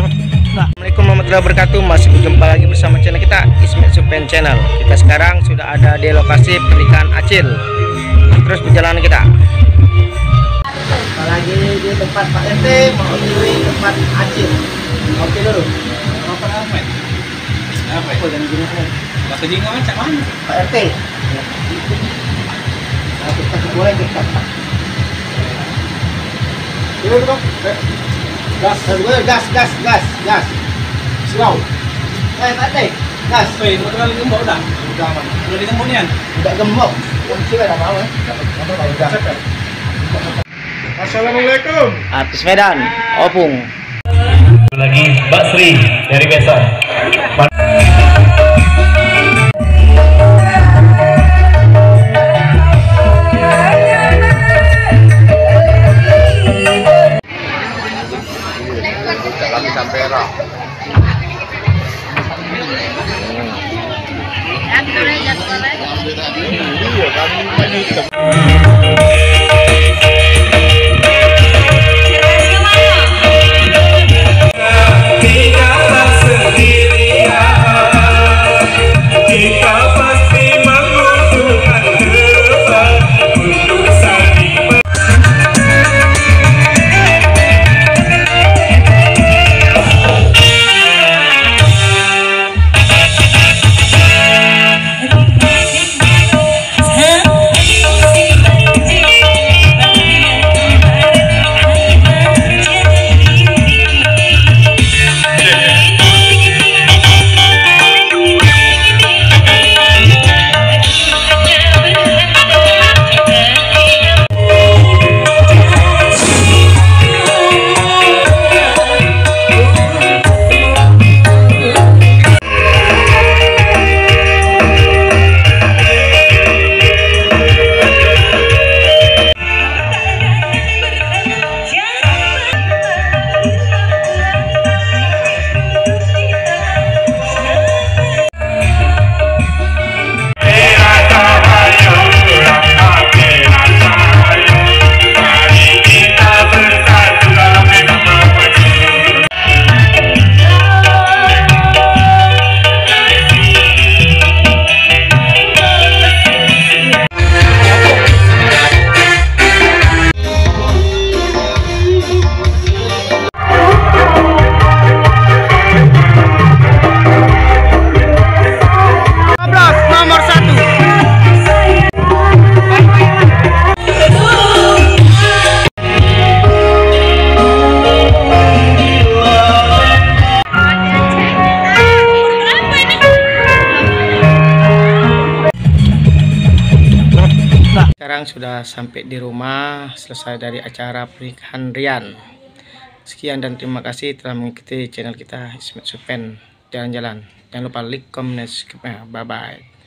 Assalamualaikum warahmatullahi wabarakatuh. Masih berjumpa lagi bersama channel kita, Ismet Supen Channel. Kita sekarang sudah ada di lokasi pernikahan Acil. Terus perjalanan kita. Lagi di tempat Pak RT, mau menuju tempat Acil. Oke dulu. Apa apa? Apa? Oh, jangan gini aja. Bahasa Jingga macam mana? Pak RT. Kita boleh kita. Dulu dong. Gas. Slow. Pak RT, gas. Weh, mau lagi gembok dah. Udah aman. Udah digembok nian. Udah gembok. Kunci dah mau ya. Assalamualaikum. Artis Medan, Opung. Lagi Mbak Sri dari Besan. Kami sampai Perak. Iya, kami banyak. Sekarang sudah sampai di rumah, selesai dari acara pernikahan Rian. Sekian dan terima kasih telah mengikuti channel kita Ismet Supen jalan-jalan. Jangan lupa like, comment, subscribe. Bye bye.